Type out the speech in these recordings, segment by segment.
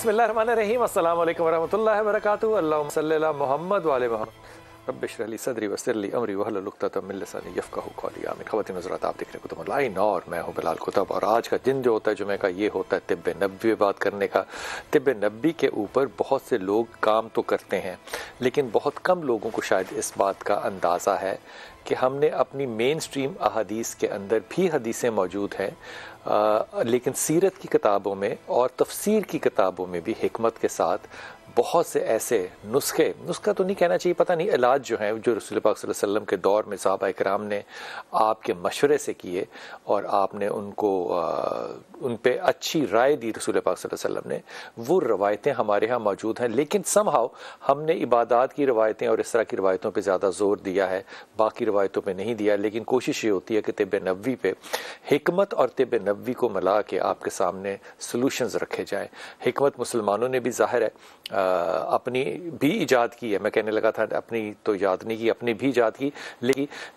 बिस्मिल्लाहिर्रहमानिर्रहीम, अस्सलामु अलैकुम वरहमतुल्लाहि वबरकातुहू। अल्लाहुम्मा सल्ली अला मुहम्मद व आले मुहम्मद। रब्बि इश्रह ली सदरी वयस्सिर ली अमरी वहलुल उक़दतम मिन लिसानी यफ़क़हू क़ौली। आमीन। ख़वातीन हज़रात, आप देख रहे हैं कुतुब ऑनलाइन और मैं हूं बिलाल कुतुब। और आज का दिन जो होता है जुमे का, ये होता है तिब्बे नबवी बात करने का। तिब्बे नबवी के ऊपर बहुत से लोग काम तो करते हैं, लेकिन बहुत कम लोगों को शायद इस बात का अंदाज़ा है कि हमने अपनी मेन स्ट्रीम अहादीस के अंदर भी हदीसें मौजूद हैं, लेकिन सीरत की किताबों में और तफसीर की किताबों में भी हिकमत के साथ बहुत से ऐसे नुस्खा तो नहीं कहना चाहिए, पता नहीं, इलाज जो हैं जो रसूल पाक सल्लल्लाहु अलैहि वसल्लम के दौर में सहाबा इकराम ने आपके मशवरे से किए और आपने उनको उन पे अच्छी राय दी रसूल पाक सल्लल्लाहु अलैहि वसल्लम ने, वो रवायतें हमारे यहाँ मौजूद हैं। लेकिन समहाउ हमने इबादत की रवायतें और इस तरह की रवायतों पे ज़्यादा जोर दिया है, बाकी रवायतों पे नहीं दिया। लेकिन कोशिश ये होती है कि तिब्बे नबवी पे हिकमत और तिब्बे नबवी को मिला के आपके सामने सॉल्यूशंस रखे जाएं। हिकमत मुसलमानों ने भी ज़ाहिर है अपनी भी ईजाद की है, मैं कहने लगा था अपनी तो याद नहीं की, अपनी भी ईजाद की,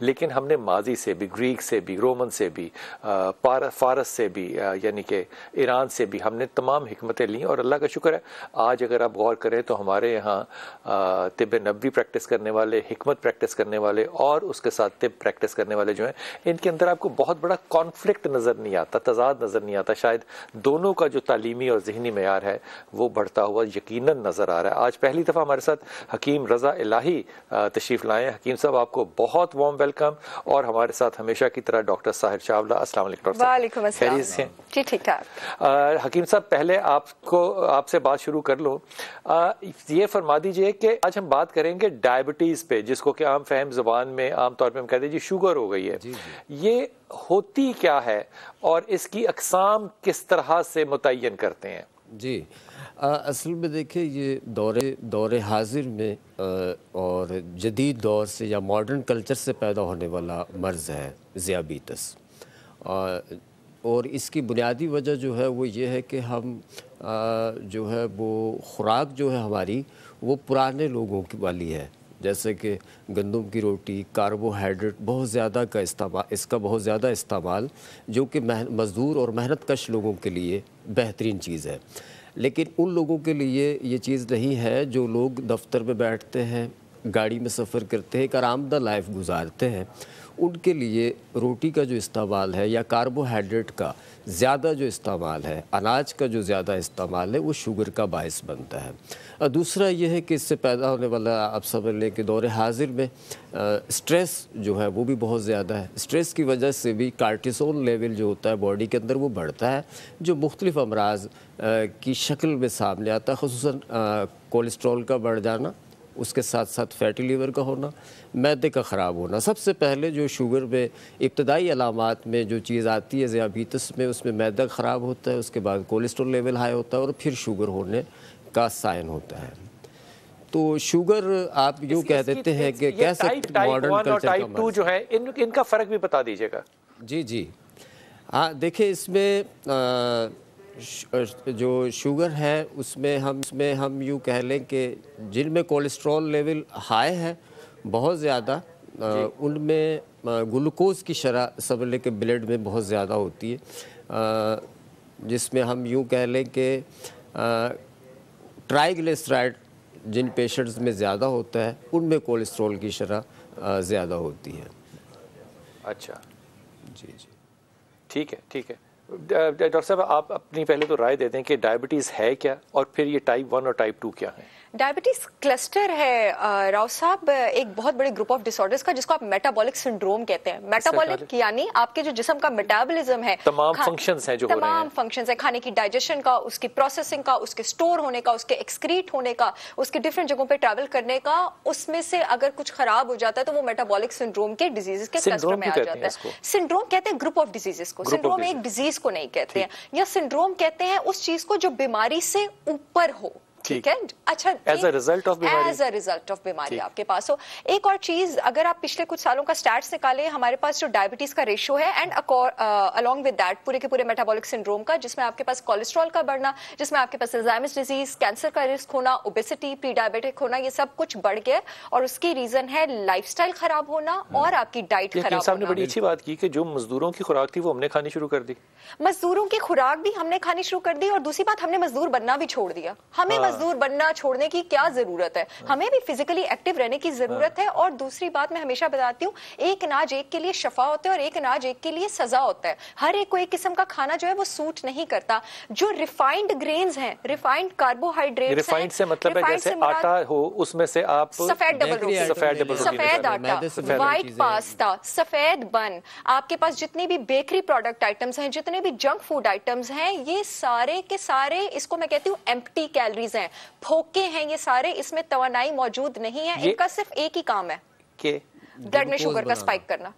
लेकिन हमने माजी से भी, ग्रीक से भी, रोमन से भी, फारस से भी, यानी कि ईरान से भी हमने तमाम हिकमतें ली। और अल्लाह का शुक्र है, आज अगर आप गौर करें तो हमारे यहाँ तिब्बे नबवी प्रैक्टिस करने वाले, हिकमत प्रैक्टिस करने वाले और उसके साथ तिब प्रैक्टिस करने वाले जो हैं, इनके अंदर आपको बहुत बड़ा कॉन्फ्लिक्ट नज़र नहीं आता, तजाद नज़र नहीं आता। शायद दोनों का जो तालीमी और जहनी मेयार है वो बढ़ता हुआ यकीनन नजर आ रहा है। आज पहली दफा हमारे साथ हकीम रजा इलाही तशरीफ लाए हैं। हकीम साहब, आपको बहुत वार्म वेलकम। और हमारे साथ हमेशा की तरह डॉक्टर साहिर चावला। अस्सलाम वालेकुम। वालेकुम अस्सलाम। जी ठीक ठाक। हकीम साहब, पहले आपसे बात शुरू कर लो। ये फरमा दीजिए कि आज हम बात करेंगे डायबिटीज पे, जिसको कि आम फहम जुबान में आम तौर पे हम कहते हैं जी शुगर हो गई है। ये होती क्या है और इसकी अकसाम किस तरह से मुतय्यन करते हैं? जी, असल में देखिए, ये दौरे हाजिर में और जदीद दौर से या मॉडर्न कल्चर से पैदा होने वाला मर्ज़ है ज़ियाबीतस। और इसकी बुनियादी वजह जो है वो ये है कि हम जो है वो खुराक जो है हमारी वो पुराने लोगों की वाली है, जैसे कि गंदम की रोटी, कार्बोहाइड्रेट बहुत ज़्यादा का इस्तेमाल, इसका बहुत ज़्यादा इस्तेमाल, जो कि मज़दूर और मेहनत कश लोगों के लिए बेहतरीन चीज़ है। लेकिन उन लोगों के लिए ये चीज़ नहीं है जो लोग दफ्तर में बैठते हैं, गाड़ी में सफ़र करते हैं, एक आरामदा लाइफ गुजारते हैं। उनके लिए रोटी का जो इस्तेमाल है या कार्बोहाइड्रेट का ज़्यादा जो इस्तेमाल है, अनाज का जो ज़्यादा इस्तेमाल है, वो शुगर का बायस बनता है। और दूसरा ये है कि इससे पैदा होने वाला, आप समझ लें कि दौरे हाजिर में स्ट्रेस जो है वो भी बहुत ज़्यादा है। स्ट्रेस की वजह से भी कार्टिसोल लेवल जो होता है बॉडी के अंदर वो बढ़ता है, जो मुख्तलिफ़ अमराज की शक्ल में सामने आता है, ख़ुसूसन कोलेस्ट्रॉल का बढ़ जाना, उसके साथ साथ फैटी लीवर का होना, मैदे का ख़राब होना। सबसे पहले जो शुगर में इब्तदाई अलामात में जो चीज़ आती है ज़ियाबीतस में, उसमें मैदा ख़राब होता है, उसके बाद कोलेस्ट्रॉल लेवल हाई होता है और फिर शुगर होने का साइन होता है। तो शुगर आप यूँ कह देते हैं कि कैसे मॉडर्न कल्चर का टाइप 2 जो है, इनका फ़र्क भी बता दीजिएगा। जी हाँ, देखिए, इसमें जो शुगर है उसमें हम यूँ कह लें कि जिनमें कोलेस्ट्रॉल लेवल हाई है बहुत ज़्यादा, उनमें ग्लूकोज़ की शरह समझ लें कि ब्लड में बहुत ज़्यादा होती है, जिसमें हम यूँ कह लें कि ट्राइग्लिसराइड जिन पेशेंट्स में ज़्यादा होता है उनमें कोलेस्ट्रॉल की शरह ज़्यादा होती है। अच्छा जी, ठीक है। डॉक्टर साहब, आप अपनी पहले तो राय दे दें कि डायबिटीज़ है क्या, और फिर ये टाइप 1 और टाइप 2 क्या है? डायबिटीज क्लस्टर है राव साहब, एक बहुत बड़े ग्रुप ऑफ डिसऑर्डर्स का, जिसको आप मेटाबॉलिक सिंड्रोम कहते हैं। मेटाबॉलिक यानी आपके जो जिस्म का मेटाबॉलिज्म है, तमाम फंक्शंस हैं जो हो रहे हैं, तमाम फंक्शंस है, खाने की डाइजेशन का, उसकी प्रोसेसिंग का, उसके स्टोर होने का, उसके एक्सक्रीट होने का, उसके डिफरेंट जगहों पे ट्रैवल करने का, उसमें से अगर कुछ खराब हो जाता है तो वो मेटाबॉलिक सिंड्रोम के डिजीजेस के क्लस्टर में आ जाता है। सिंड्रोम कहते हैं ग्रुप ऑफ डिजीजेस को, सिंड्रोम एक डिजीज को नहीं कहते हैं, या सिंड्रोम कहते हैं उस चीज को जो बीमारी से ऊपर हो, ठीक है। अच्छा, एज अ रिजल्ट ऑफ बीमारी, एज अ रिजल्ट ऑफ बीमारी आपके पास हो। एक और चीज, अगर आप पिछले कुछ सालों का स्टैट्स निकाले, हमारे पास जो डायबिटीज का रेशियो है एंड अलोंग विद दैट पूरे के पूरे मेटाबॉलिक सिंड्रोम का, जिसमें आपके पास कोलेस्ट्रॉल का बढ़ना, जिसमें आपके पास अल्जाइमर्स डिजीज, कैंसर का रिस्क होना, ओबेसिटी, प्री डायबिटिक होना, ये सब कुछ बढ़ गया। और उसकी रीजन है लाइफस्टाइल खराब होना और आपकी डाइट खराब होना। साहब ने बड़ी अच्छी बात की कि जो मजदूरों की खुराक थी वो हमने खानी शुरू कर दी। मजदूरों की खुराक भी हमने खानी शुरू कर दी, और दूसरी बात, हमने मजदूर बनना भी छोड़ दिया। हमें मजदूर बनना छोड़ने की क्या जरूरत है, हमें भी फिजिकली एक्टिव रहने की जरूरत है। और दूसरी बात मैं हमेशा बताती हूँ, एक अनाज एक के लिए शफा होता है और एक अनाज एक के लिए सजा होता है। हर एक को एक किस्म का खाना जो है वो सूट नहीं करता। जो रिफाइंड ग्रेन्स हैं, रिफाइंड कार्बोहाइड्रेट्स, रिफाइंड से मतलब है जैसे आटा हो उसमें से आप सफेद डबल रोटी, सफेद आटा, व्हाइट पास्ता, सफेद बन, आपके पास जितने भी बेकरी प्रोडक्ट आइटम्स हैं, जितने भी जंक फूड आइटम्स हैं, ये सारे के सारे, इसको मैं कहती हूँ एम्प्टी कैलोरीज हैं, फोके हैं ये सारे, इसमें तवानाई मौजूद नहीं है। इनका सिर्फ एक ही काम है कि ब्लड में शुगर का स्पाइक करना।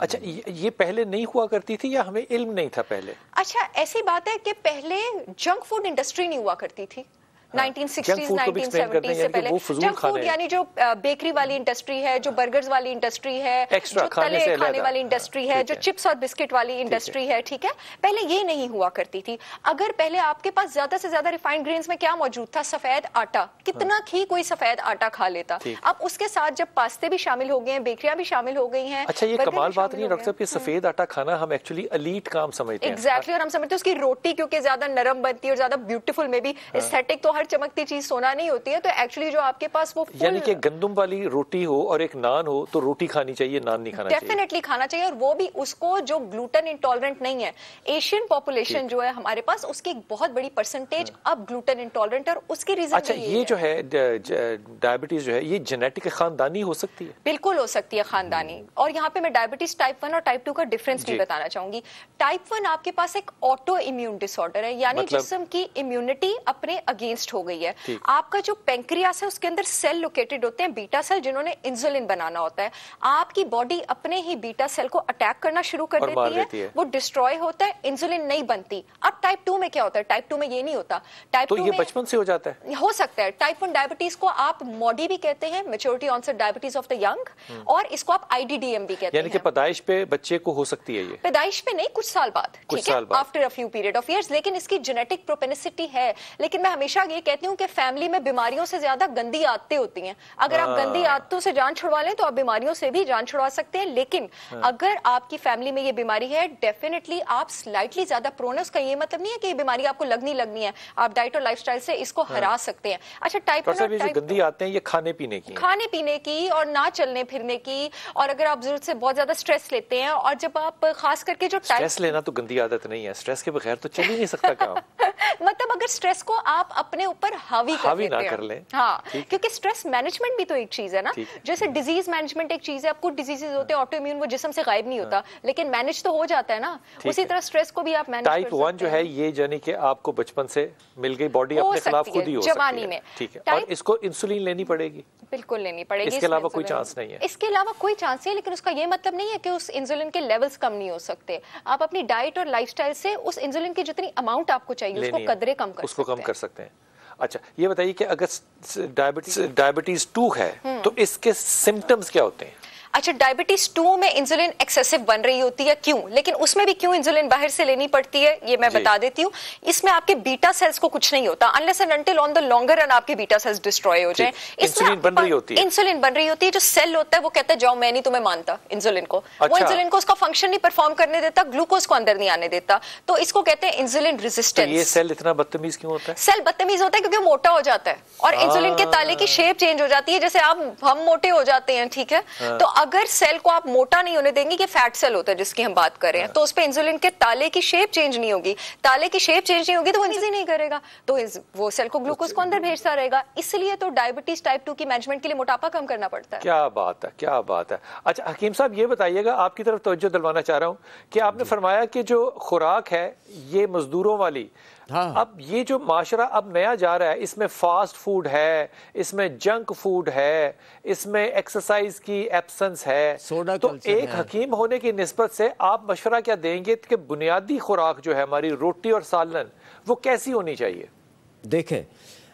अच्छा, ये पहले नहीं हुआ करती थी या हमें इल्म नहीं था पहले? अच्छा, ऐसी बात है कि पहले जंक फूड इंडस्ट्री नहीं हुआ करती थी। 1960s 1970s से पहले जंक फूड यानी जो बेकरी वाली इंडस्ट्री है, जो बर्गर्स वाली इंडस्ट्री है, जो तले खाने वाली इंडस्ट्री है, जो चिप्स और बिस्किट वाली इंडस्ट्री है, ठीक है, पहले ये नहीं हुआ करती थी। अगर पहले आपके पास ज्यादा से ज्यादा रिफाइंड ग्रेन्स में क्या मौजूद था? सफेद आटा। कितना ही कोई सफेद आटा खा लेता। अब उसके साथ जब पास्ते भी शामिल हो गए हैं, बेकरियां भी शामिल हो गई हैं। अच्छा, ये कमाल बात नहीं डॉक्टर साहब कि सफेद आटा खाना हम एक्चुअली एलीट काम समझते हैं। एग्जैक्टली, और हम समझते हैं उसकी रोटी क्योंकि ज्यादा नरम बनती है और ज्यादा ब्यूटीफुल, में भी एस्थेटिक, तो हर चमकती चीज सोना नहीं होती है। तो एक्चुअली जो आपके पास वो यानी कि गंदम वाली रोटी हो और एक नान हो तो रोटी खानी चाहिए, नान नहीं खाना चाहिए। डेफिनेटली खाना चाहिए, और वो भी उसको जो ग्लूटेन इंटॉलरेंट नहीं है। एशियन पॉपुलेशन जो है हमारे पास, उसकी एक बहुत बड़ी परसेंटेज अब ग्लूटेन इंटॉलरेंट है, और उसकी रीजन अच्छा, ये जो है डायबिटीज जो है ये जेनेटिक खानदानी हो सकती है? बिल्कुल हो सकती है खानदानी। और यहाँ पे मैं डायबिटीज टाइप 1 और टाइप 2 का डिफरेंस भी बताना चाहूंगी। टाइप 1 आपके पास एक ऑटो इम्यून डिसऑर्डर है, यानी जिस्म की इम्यूनिटी अपने अगेंस्ट हो गई है। आपका जो पेंक्रियास है उसके अंदर सेल लोकेटेड होते हैं, बीटा सेल, जिन्होंने इंसुलिन बनाना होता है। आपकी बॉडी अपने ही बीटा सेल को अटैक करना शुरू कर देती है, वो डिस्ट्रॉय होता है, इंसुलिन नहीं बनती। अब टाइप 2 में क्या होता है? टाइप 2 में ये नहीं होता। टाइप 2 ये बचपन से हो जाता है? हो सकता है। टाइप 1 डायबिटीज को आप मॉडी भी कहते हैं, maturity onset diabetes of the young, और इसको आप IDDM भी कहते हैं। यानी कि पैदाइश पे बच्चे को हो सकती है ये? पैदाइश पे नहीं, कुछ साल बाद, ठीक है, after a few period of years. लेकिन इसकी जेनेटिक प्रोपेनिसिटी है। लेकिन मैं हमेशा ये कहती हूँ कि फैमिली में बीमारियों से ज्यादा गंदी आदतें होती हैं। अगर आप गंदी आदतों से जान छुड़वा लें तो आप बीमारियों से भी जान छुड़वा सकते हैं। लेकिन अगर आपकी फैमिली में ये बीमारी है, डेफिनेटली आप स्लाइटली ज्यादा प्रोन है। उसका ये मतलब नहीं है कि ये बीमारी आपको लगनी है, आप डाइट और लाइफस्टाइल से इसको हरा सकते हैं। अच्छा, टाइप 1 और गंदी आदतें ये खाने पीने की और ना चलने फिरने की, और अगर आप जरूरत से बहुत ज्यादा स्ट्रेस लेते हैं, और जब आप खास करके जो स्ट्रेस लेना तो गंदी आदत नहीं है, स्ट्रेस के बगैर तो चल ही नहीं सकता काम। मतलब अगर स्ट्रेस को आप अपने ऊपर हावी ना कर लें, हाँ, क्योंकि स्ट्रेस मैनेजमेंट भी तो एक चीज है ना। जैसे डिजीज मैनेजमेंट एक चीज है, आपको डिजीजेस होते हैं ऑटो इम्यून, वो जिस्म से गायब नहीं होता, लेकिन मैनेज तो हो जाता है ना। उसी तरह स्ट्रेस को भी आप मैनेज कर सकते हैं। टाइप 1 जो है ये यानी कि आपको बचपन से मिल गई, बॉडी अपने खिलाफ खुद ही हो सकती है जवानी में, ठीक है। और इसको इंसुलिन लेनी पड़ेगी? बिल्कुल लेनी पड़ेगी, इसके अलावा कोई चांस नहीं है? इसके अलावा कोई चांस नहीं है, लेकिन उसका ये मतलब नहीं है कि उस इंसुलिन के लेवल्स कम नहीं हो सकते। आप अपनी डाइट और लाइफस्टाइल से उस इंसुलिन की जितनी अमाउंट आपको चाहिए उसको कदरे कम कर सकते हैं। अच्छा, ये बताइए कि अगर डायबिटीज 2 है तो इसके सिम्टम्स क्या होते हैं? अच्छा, डायबिटीज 2 में इंसुलिन एक्सेसिव बन रही होती है, क्यों? लेकिन उसमें भी क्यों इंसुलिन बाहर से लेनी पड़ती है ये मैं बता देती हूँ। इसमें आपके बीटा सेल्स को कुछ नहीं होता, unless and until on the longer run आपके बीटा सेल्स डिस्ट्रॉय हो जाए। इंसुलिन बन रही होती है, इंसुलिन बन रही होती है। जो सेल होता है वो कहता है जाओ, मैं नहीं तुम्हें मानता इंसुलिन को। वो इंसुलिन को उसका फंक्शन नहीं परफॉर्म करने देता, ग्लूकोज को अंदर नहीं आने देता, तो इसको कहते हैं इंसुलिन रेजिस्टेंस। ये सेल इतना बदतमीज क्यों होता है? सेल बदतमीज होता है क्योंकि मोटा हो जाता है और इंसुलिन के ताले की शेप चेंज हो जाती है, जैसे हम मोटे हो जाते हैं, ठीक है। तो अगर सेल को आप मोटा नहीं होने देंगे, कि फैट सेल होता है जिसकी हम बात कर रहे हैं, तो उस पे इंसुलिन के ताले की शेप चेंज नहीं होगी। ताले की शेप चेंज नहीं होगी तो वो इंसुलिन नहीं करेगा, तो वो सेल को ग्लूकोज को अंदर भेजता रहेगा। इसलिए तो डायबिटीज टाइप 2 की मैनेजमेंट के लिए मोटापा कम करना पड़ता है। क्या बात है, क्या बात है। अच्छा हकीम साहब, ये बताइएगा, आपकी तरफ तवज्जो दिलवाना चाह रहा हूँ कि आपने फरमाया कि जो खुराक है ये मजदूरों वाली, हाँ। अब ये जो माशरा अब नया जा रहा है, इसमें फास्ट फूड है, इसमें जंक फूड है, इसमें एक्सरसाइज की एब्सेंस है, तो एक हकीम होने की निस्बत से आप मशवरा क्या देंगे कि बुनियादी खुराक जो है हमारी रोटी और सालन वो कैसी होनी चाहिए? देखें,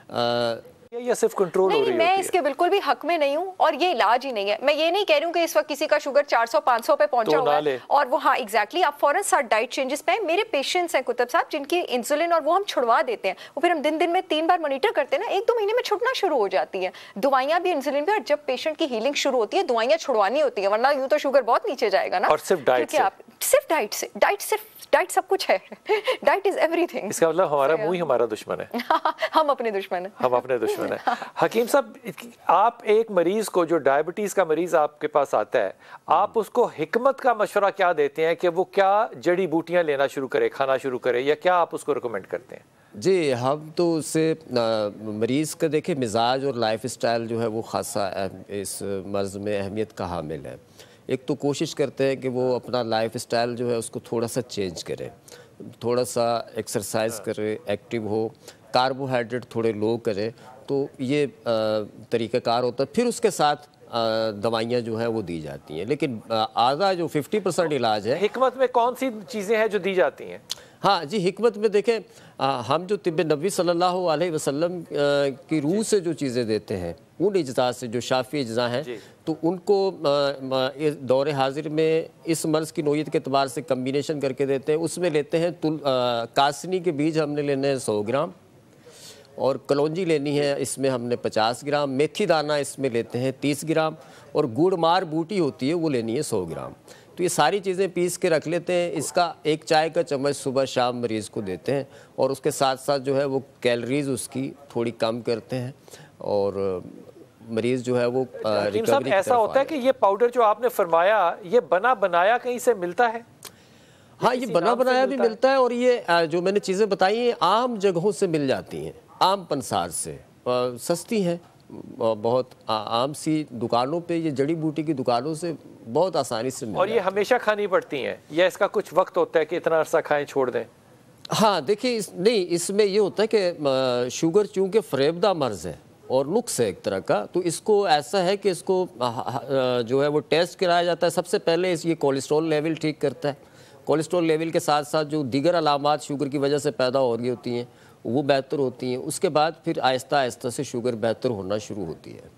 या सिर्फ कंट्रोल हो रही नहीं, मैं इसके बिल्कुल भी हक में नहीं हूँ और ये इलाज ही नहीं है। मैं ये नहीं कह रही हूँ कि इस वक्त किसी का शुगर 400-500 पे पहुंचा हुआ है और वो, हाँ एग्जैक्टली, आप फौरन साथ डाइट चेंजेस पे। मेरे पेशेंट्स हैं कुतुब साहब जिनकी इंसुलिन और वो हम छुड़वा देते हैं, वो फिर हम दिन में 3 बार मॉनिटर करते हैं ना, 1-2 महीने में छुटना शुरू हो जाती है दवाइयाँ भी, इंसुलिन भी। और जब पेशेंट की हीलिंग शुरू होती है दवाइयाँ छुड़वानी होती है, वरना यूँ तो शुगर बहुत नीचे जाएगा ना। और सिर्फ डाइट से, डाइट सब कुछ है, डाइट इज एवरीथिंग। इसका मतलब हमारा मुंह ही हमारा दुश्मन है। हम अपने दुश्मन हैं। हकीम साहब, आप एक मरीज को, जो डायबिटीज का मरीज आपके पास आता है, आप उसको हिकमत का मशवरा क्या देते हैं कि वो क्या जड़ी बूटियां लेना शुरू करे, खाना शुरू करे, या क्या आप उसको रिकमेंड करते हैं? जी, हम तो उससे मरीज़ का देखें मिजाज और लाइफ स्टाइल जो है वो ख़ासा इस मर्ज़ में अहमियत का हामिल है। एक तो कोशिश करते हैं कि वो अपना लाइफ स्टाइल जो है उसको थोड़ा सा चेंज करे, थोड़ा सा एक्सरसाइज करे, एक्टिव हो, कार्बोहाइड्रेट थोड़े लो करे, तो ये तरीक़ाकार होता है। फिर उसके साथ दवाइयाँ जो है वो दी जाती हैं। लेकिन आधा जो 50% इलाज है, हिकमत में कौन सी चीज़ें हैं जो दी जाती हैं? हाँ जी, हिकमत में देखें, हम जो तिब्बे नबी सल्लल्लाहु अलैहि वसल्लम की रूह से जो चीज़ें देते हैं, उन इज्जा से जो शाफ़ी इज्जा हैं, तो उनको दौरे हाजिर में इस मर्ज़ की नोयत के अतबार से कम्बिनेशन करके देते हैं। उसमें लेते हैं कासनी के बीज हमने लेने हैं 100 ग्राम, और कलौंजी लेनी है इसमें हमने 50 ग्राम, मेथी दाना इसमें लेते हैं 30 ग्राम, और गुड़मार बूटी होती है वो लेनी है 100 ग्राम। तो ये सारी चीज़ें पीस के रख लेते हैं। इसका 1 चाय का चम्मच सुबह शाम मरीज़ को देते हैं, और उसके साथ साथ जो है वो कैलोरीज उसकी थोड़ी कम करते हैं, और मरीज़ जो है वो रिकवरी। ऐसा होता है कि ये पाउडर जो आपने फरमाया, ये बना बनाया कहीं से मिलता है? हाँ, ये बना बनाया भी मिलता है, और ये जो मैंने चीज़ें बताई हैं आम जगहों से मिल जाती हैं, आम पंसार से, सस्ती हैं, बहुत आम सी दुकानों पे, ये जड़ी बूटी की दुकानों से बहुत आसानी से मिल। और ये हमेशा खानी पड़ती हैं या इसका कुछ वक्त होता है कि इतना अरसा खाएं छोड़ दें? हाँ देखिए, नहीं, इसमें ये होता है कि शुगर चूँकि फरेबदा मर्ज़ है और नुक्स है एक तरह का, तो इसको ऐसा है कि इसको जो है वो टेस्ट कराया जाता है। सबसे पहले ये कोलेस्ट्रॉल लेवल ठीक करता है। कोलेस्ट्रॉल लेवल के साथ साथ जो दीगर अलामात शुगर की वजह से पैदा हो रही होती हैं वो बेहतर होती हैं। उसके बाद फिर आहिस्ता आहिस्ता से शुगर बेहतर होना शुरू होती है।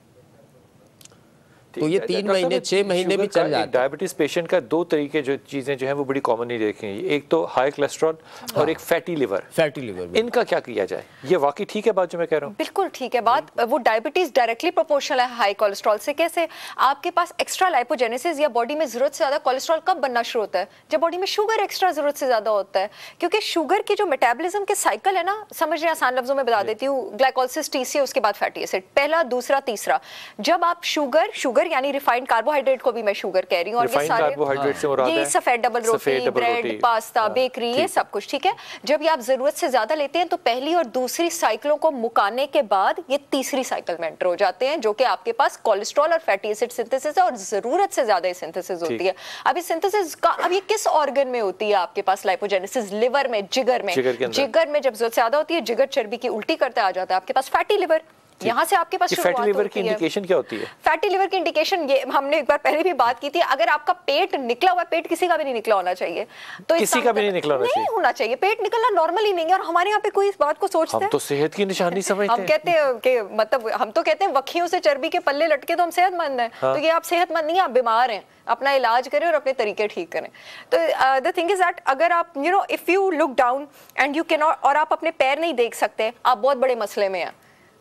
तो ये 3 महीने 6 महीने भी चल जाते हैं। डायबिटीज पेशेंट का 2 तरीके जो चीज़ें जो हैं वो बड़ी कॉमनली देखी हैं, एक तो हाई कोलेस्ट्रॉल और एक फैटी लिवर। इनका क्या किया जाए? ये वाकई ठीक है बात जो मैं कह रहा हूँ? बिल्कुल ठीक है बात। वो डायबिटीज डायरेक्टली प्रोपोर्शनल है हाई कोलेस्ट्रॉल से। कैसे? आपके पास एक्स्ट्रा लाइपोजेनेसिस या बॉडी में जरूरत से ज्यादा कोलेस्ट्रॉल कब बनना शुरू होता है? जब बॉडी में शुगर एक्स्ट्रा जरूरत से ज्यादा होता है, क्योंकि शुगर की जो मेटाबॉलिज्म के साइकिल है ना, समझने आसान लफ्जों में बता देती हूँ, ग्लाइकोलिसिस, टीसीए, उसके बाद फैटी एसिड, पहला, दूसरा, तीसरा। जब आप शुगर यानी रिफाइंड कार्बोहाइड्रेट को भी मैं शुगर कह रही हूँ, और ये सारे ये सफेद डबल रोटी, ब्रेड, पास्ता, बेकरी, ये सब कुछ ठीक है। जब ये आप जरूरत से ज्यादा लेते हैं तो पहली और दूसरी साइकिलों को मुकाने के बाद ये तीसरी साइकिल में एंटर हो जाते हैं, जो कि आपके पास कोलेस्ट्रॉल और फैटी एसिड सिंथेसिस है, और जरूरत से ज्यादा सिंथेसिस होती है। अब इस सिंथेसिस का, अब ये किस ऑर्गन में होती है आपके पास लाइपोजेनेसिस? लिवर में, जिगर में। जिगर में जब जरूरत से ज्यादा होती है, जिगर चर्बी की उल्टी करता आ जाता है, आपके पास फैटी लिवर। यहाँ से आपके पास फैटी लिवर की इंडिकेशन क्या होती है? फैटी लिवर की इंडिकेशन, ये हमने एक बार पहले भी बात की थी, अगर आपका पेट निकला हुआ, पेट किसी का भी नहीं निकला होना चाहिए, तो किसी का भी नहीं निकला होना चाहिए। पेट निकलना नॉर्मल ही नहीं है, और हमारे यहाँ पे कोई इस बात को सोचता है? हम तो सेहत की निशानी समझते हैं। हम कहते हैं कि मतलब हम तो कहते हैं वक्खियों से चर्बी के पल्ले लटके तो हम सेहतमंद हैं। तो ये आप सेहतमंद नहीं, आप बीमार हैं। अपना इलाज करें और अपने तरीके ठीक करें। तो द थिंग इज दैट अगर आप if you look down and you can not, और आप अपने पैर नहीं देख सकते, आप बहुत बड़े मसले में हैं,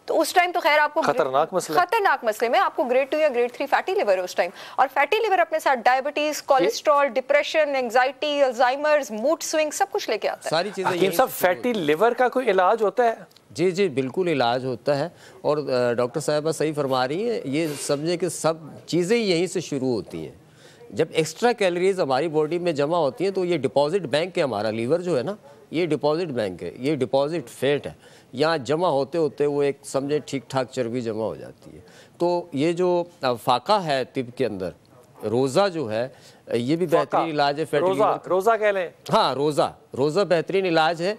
तो उस टाइम तो खैर आपको खतरनाक मसले में आपको ग्रेड 2 या ग्रेड 3 फैटी लिवर है उस टाइम। और फैटी लिवर अपने साथ diabetes, cholesterol, depression, anxiety, Alzheimer's, mood swing सब कुछ लेके आता है। सारी चीजें। सब फैटी लिवर का कोई इलाज होता है? जी जी बिल्कुल इलाज होता है, और डॉक्टर साहिबा सही फरमा रही हैं। ये समझे कि सब चीज़ें यहीं से शुरू होती हैं। जब एक्स्ट्रा कैलोरीज हमारी बॉडी में जमा होती हैं तो ये डिपॉजिट बैंक है, हमारा लीवर जो है ना, ये डिपॉजिट बैंक है, ये डिपॉजिट फैट है। यहाँ जमा होते होते वो एक समझे ठीक ठाक चर्बी जमा हो जाती है। तो ये जो फाका है तिब के अंदर, रोज़ा जो है ये भी बेहतरीन इलाज है फैटी लिवर। रोज़ा कह लें? हाँ, रोज़ा बेहतरीन इलाज है।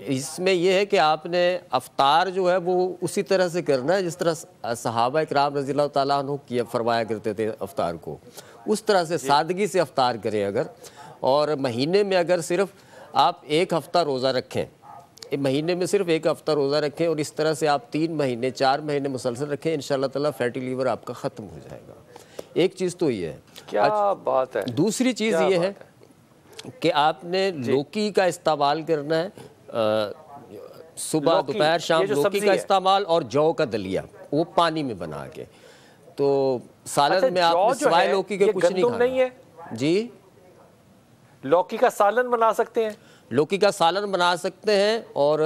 इसमें यह है कि आपने अफ्तार जो है वो उसी तरह से करना है जिस तरह सहाबा इकराम रज़ी अल्लाह ताला अन्हु किया फरमाया करते थे अफ्तार को, उस तरह से सादगी से अफ्तार करें अगर। और महीने में अगर सिर्फ आप 1 हफ्ता रोज़ा रखें महीने में सिर्फ 1 हफ्ता रोज़ा रखें और इस तरह से आप 3 महीने 4 महीने मुसलसल रखें, इंशाल्लाह ताला फैटी लीवर आपका ख़त्म हो जाएगा। एक चीज़ तो ये है। क्या बात है। दूसरी चीज़ ये है कि आपने लौकी का इस्तेमाल करना है, सुबह दोपहर शाम लौकी का इस्तेमाल, और जौ का दलिया वो पानी में बना के। तो सालन में आप सिवाय लौकी के कुछ नहीं है जी। लौकी का सालन बना सकते हैं, लौकी का सालन बना सकते हैं, और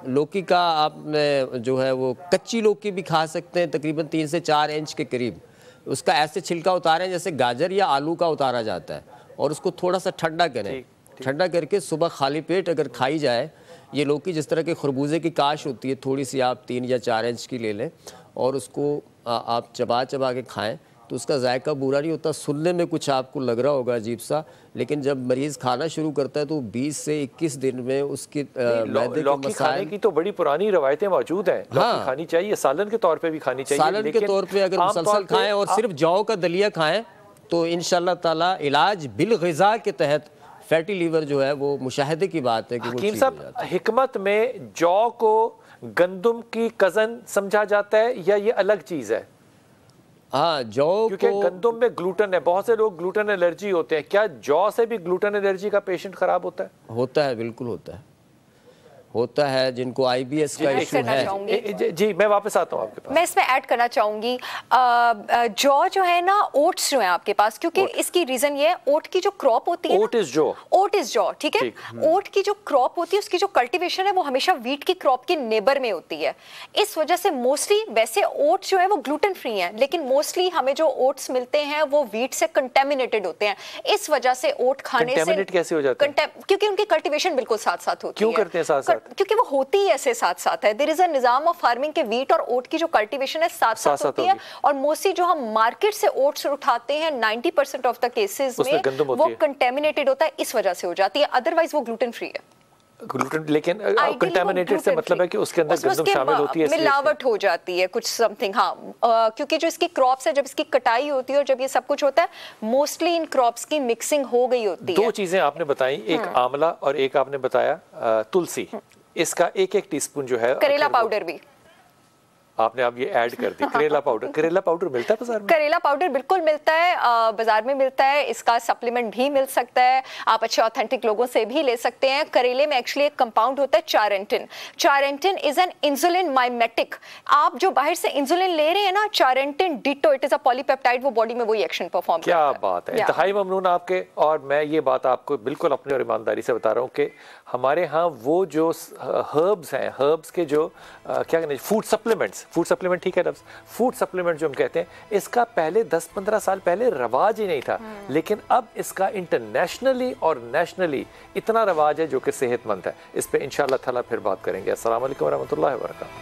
लौकी का आपने जो है वो कच्ची लौकी भी खा सकते हैं, तकरीबन 3 से 4 इंच के करीब। उसका ऐसे छिलका उतारें जैसे गाजर या आलू का उतारा जाता है, और उसको थोड़ा सा ठंडा करें। ठंडा करके सुबह खाली पेट अगर खाई जाए, ये लौकी जिस तरह के खरबूजे की काश होती है, थोड़ी सी आप 3 या 4 इंच की ले लें और उसको आप चबा चबा के खाएं, तो उसका जायका बुरा नहीं होता। सुनने में कुछ आपको लग रहा होगा अजीब सा, लेकिन जब मरीज़ खाना शुरू करता है तो 20 से 21 दिन में उसकी लौकी खाने की तो बड़ी पुरानी रवायतें मौजूद हैं। लौकी खानी चाहिए, सालन के तौर पे भी खानी चाहिए। सालन के तौर पे अगर मुसलसल खाएं और सिर्फ जौ का दलिया खाएं तो इंशाल्लाह ताला इलाज बिल ग़िज़ा के तहत फैटी लीवर जो है वो मुशाहिदे की बात है कि वो हकीम साहब, हिकमत में जौ को गंदम की कज़न समझा जाता है या ये अलग चीज़ है? हाँ, जौ, क्योंकि गंदम में ग्लूटेन है, बहुत से लोग ग्लूटेन एलर्जी होते हैं। क्या जौ से भी ग्लूटेन एलर्जी का पेशेंट खराब होता है? होता है, बिल्कुल होता है जिनको IBS का इशू है। जी मैं वापस आता हूँ आपके पास। मैं इसमें ऐड करना चाहूंगी, जौ जो है ना, ओट्स जो है आपके पास, क्योंकि इसकी रीजन ये है, ओट की जो क्रॉप होती है, ओट इज जौ, ठीक है। ओट की जो क्रॉप होती है, उसकी जो कल्टीवेशन है वो हमेशा वीट की क्रॉप के नेबर में होती है। इस वजह से मोस्टली, वैसे ओट जो है वो ग्लूटेन फ्री है, लेकिन मोस्टली हमें जो ओट्स मिलते हैं वो वीट से कंटेमिनेटेड होते हैं। इस वजह से ओट खाने से कैसे हो जाते हैं? क्योंकि उनकी कल्टीवेशन बिल्कुल साथ साथ होती है। क्यों करते हैं साथ साथ? क्योंकि वो होती ही ऐसे साथ साथ है। देयर इज अ निजाम ऑफ फार्मिंग के वीट और ओट की जो कल्टीवेशन है साथ साथ होती है, और मोस्टली जो हम मार्केट से ओट्स उठाते हैं 90% ऑफ द केसेस में वो कंटेमिनेटेड होता है, इस वजह से हो जाती है। अदरवाइज वो ग्लूटेन फ्री है। ग्लूटेन, लेकिन कंटेमिनेटेड से मतलब है कि उसके अंदर गंदम शामिल होती है, मिलावट हो जाती है कुछ समथिंग। हाँ, क्योंकि जो इसकी क्रॉप्स है, जब इसकी कटाई होती है और जब ये सब कुछ होता है, मोस्टली इन क्रॉप्स की मिक्सिंग हो गई होती है। 2 चीजें आपने बताई, एक आंवला और एक आपने बताया तुलसी। इसका 1-1 टीस्पून जो है, करेला पाउडर भी आपने अब ये ऐड कर दी। करेला पाउडर मिलता है बाजार में? करेला पाउडर बिल्कुल मिलता है, बाजार में मिलता है। इसका सप्लीमेंट भी मिल सकता है, आप अच्छे ऑथेंटिक लोगों से भी ले सकते हैं। करेले में एक्चुअली एक कंपाउंड होता है charantin. Charantin is an insulin mimetic. आप जो बाहर से इंसुलिन ले रहे हैं ना, charantin ditto, it is a polypeptide, वो बॉडी में वही एक्शन परफॉर्म करता है। क्या बात है, इंतहाई ममनून आपके। और मैं ये बात आपको बिल्कुल अपनी और ईमानदारी से बता रहा हूँ कि हमारे यहाँ वो जो हर्ब्स हैं, हर्ब्स के जो क्या कहते हैं, फूड सप्लीमेंट, ठीक है लफ्ज़, फूड सप्लीमेंट जो हम कहते हैं, इसका पहले 10-15 साल पहले रवाज ही नहीं था, लेकिन अब इसका इंटरनेशनली और नेशनली इतना रवाज है जो कि सेहतमंद है। इस पे इंशाअल्लाह ताला फिर बात करेंगे। अस्सलाम वालेकुम रहमतुल्लाहि व बरकातहू।